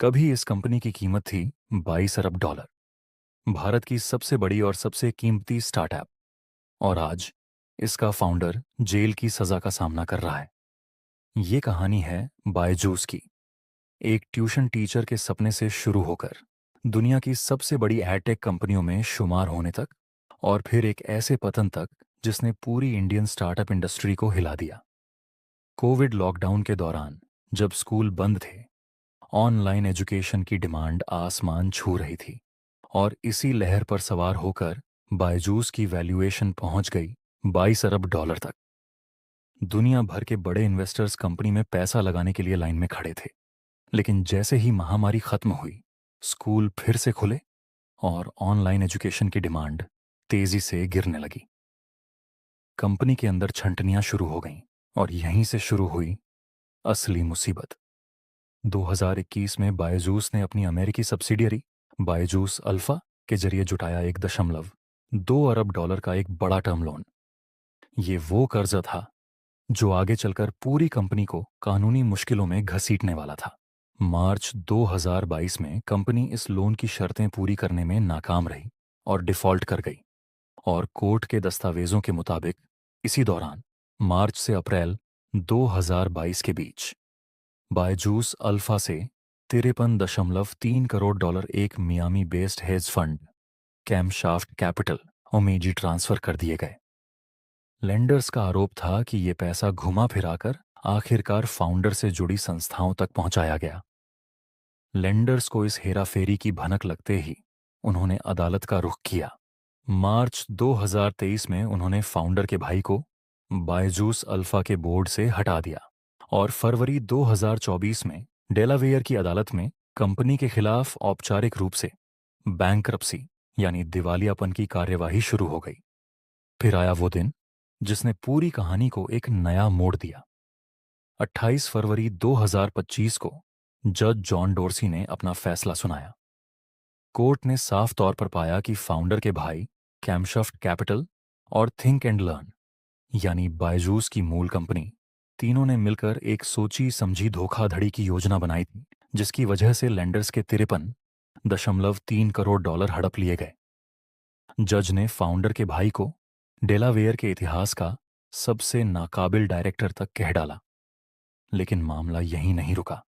कभी इस कंपनी की कीमत थी 22 अरब डॉलर, भारत की सबसे बड़ी और सबसे कीमती स्टार्टअप। और आज इसका फाउंडर जेल की सजा का सामना कर रहा है। ये कहानी है बायजूस की, एक ट्यूशन टीचर के सपने से शुरू होकर दुनिया की सबसे बड़ी एडटेक कंपनियों में शुमार होने तक, और फिर एक ऐसे पतन तक जिसने पूरी इंडियन स्टार्टअप इंडस्ट्री को हिला दिया। कोविड लॉकडाउन के दौरान जब स्कूल बंद थे, ऑनलाइन एजुकेशन की डिमांड आसमान छू रही थी, और इसी लहर पर सवार होकर बायजूस की वैल्यूएशन पहुंच गई 22 अरब डॉलर तक। दुनिया भर के बड़े इन्वेस्टर्स कंपनी में पैसा लगाने के लिए लाइन में खड़े थे। लेकिन जैसे ही महामारी खत्म हुई, स्कूल फिर से खुले और ऑनलाइन एजुकेशन की डिमांड तेजी से गिरने लगी। कंपनी के अंदर छंटनियां शुरू हो गईं, और यहीं से शुरू हुई असली मुसीबत। 2021 में बायजूस ने अपनी अमेरिकी सब्सिडियरी बायजूस अल्फा के जरिए जुटाया 1.2 अरब डॉलर का एक बड़ा टर्म लोन। ये वो कर्जा था जो आगे चलकर पूरी कंपनी को कानूनी मुश्किलों में घसीटने वाला था। मार्च 2022 में कंपनी इस लोन की शर्तें पूरी करने में नाकाम रही और डिफॉल्ट कर गई। और कोर्ट के दस्तावेजों के मुताबिक इसी दौरान मार्च से अप्रैल 2022 के बीच बायजूस अल्फा से 53.3 करोड़ डॉलर एक Miami based hedge fund camshaft capital ओमेजी ट्रांसफर कर दिए गए। लेंडर्स का आरोप था कि ये पैसा घुमा फिराकर आखिरकार फाउंडर से जुड़ी संस्थाओं तक पहुंचाया गया। लेंडर्स को इस हेराफेरी की भनक लगते ही उन्होंने अदालत का रुख किया। मार्च 2023 में उन्होंने फाउंडर के भाई को बायजूस अल्फा के बोर्ड से हटा दिया, और फरवरी 2024 में डेलावेयर की अदालत में कंपनी के खिलाफ औपचारिक रूप से बैंकरप्सी यानी दिवालियापन की कार्यवाही शुरू हो गई। फिर आया वो दिन जिसने पूरी कहानी को एक नया मोड़ दिया। 28 फरवरी 2025 को जज जॉन डोर्सी ने अपना फैसला सुनाया। कोर्ट ने साफ तौर पर पाया कि फाउंडर के भाई कैमशाफ्ट कैपिटल और थिंक एंड लर्न यानी बायजूस की मूल कंपनी, तीनों ने मिलकर एक सोची समझी धोखाधड़ी की योजना बनाई थी, जिसकी वजह से लेंडर्स के 53.3 करोड़ डॉलर हड़प लिए गए। जज ने फाउंडर के भाई को डेलावेयर के इतिहास का सबसे नाकाबिल डायरेक्टर तक कह डाला। लेकिन मामला यहीं नहीं रुका।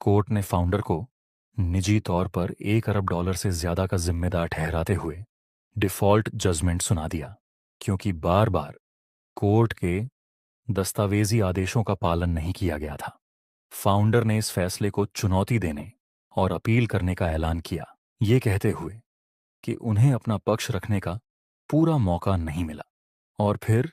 कोर्ट ने फाउंडर को निजी तौर पर 1 अरब डॉलर से ज्यादा का जिम्मेदार ठहराते हुए डिफॉल्ट जजमेंट सुना दिया, क्योंकि बार बार कोर्ट के दस्तावेजी आदेशों का पालन नहीं किया गया था। फाउंडर ने इस फैसले को चुनौती देने और अपील करने का ऐलान किया, ये कहते हुए कि उन्हें अपना पक्ष रखने का पूरा मौका नहीं मिला। और फिर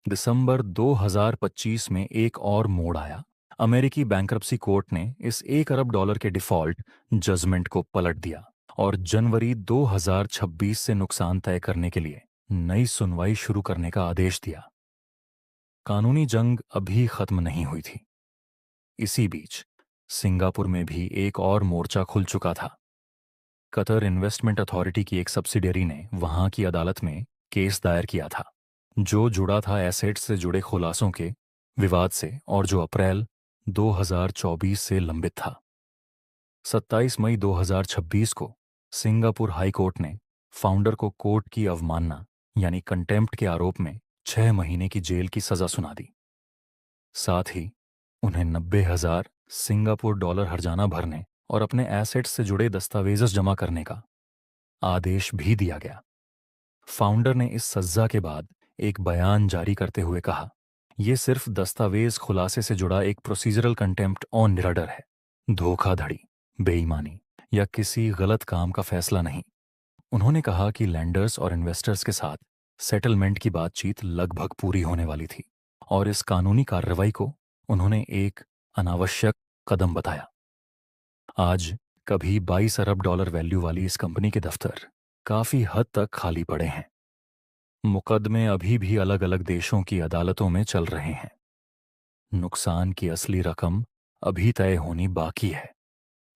दिसंबर 2025 में एक और मोड़ आया। अमेरिकी बैंक्रप्सी कोर्ट ने इस 1 अरब डॉलर के डिफॉल्ट जजमेंट को पलट दिया और जनवरी 2026 से नुकसान तय करने के लिए नई सुनवाई शुरू करने का आदेश दिया। कानूनी जंग अभी खत्म नहीं हुई थी। इसी बीच सिंगापुर में भी एक और मोर्चा खुल चुका था। कतर इन्वेस्टमेंट अथॉरिटी की एक सब्सिडियरी ने वहां की अदालत में केस दायर किया था, जो जुड़ा था एसेट्स से जुड़े खुलासों के विवाद से, और जो अप्रैल 2024 से लंबित था। 27 मई 2026 को सिंगापुर हाई कोर्ट ने फाउंडर को कोर्ट की अवमानना यानी कंटेम्प्ट के आरोप में 6 महीने की जेल की सजा सुना दी। साथ ही उन्हें 90,000 सिंगापुर डॉलर हर्जाना भरने और अपने एसेट्स से जुड़े दस्तावेज जमा करने का आदेश भी दिया गया। फाउंडर ने इस सज़ा के बाद एक बयान जारी करते हुए कहा, यह सिर्फ दस्तावेज खुलासे से जुड़ा एक प्रोसीजरल कंटेम्प्ट ऑन मिरडर है, धोखाधड़ी, बेईमानी या किसी गलत काम का फैसला नहीं। उन्होंने कहा कि लैंडर्स और इन्वेस्टर्स के साथ सेटलमेंट की बातचीत लगभग पूरी होने वाली थी, और इस कानूनी कार्रवाई को उन्होंने एक अनावश्यक कदम बताया। आज कभी 22 अरब डॉलर वैल्यू वाली इस कंपनी के दफ्तर काफी हद तक खाली पड़े हैं। मुकदमे अभी भी अलग अलग देशों की अदालतों में चल रहे हैं। नुकसान की असली रकम अभी तय होनी बाकी है,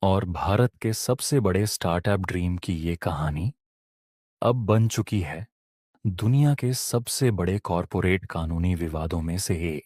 और भारत के सबसे बड़े स्टार्टअप ड्रीम की ये कहानी अब बन चुकी है दुनिया के सबसे बड़े कॉरपोरेट कानूनी विवादों में से एक।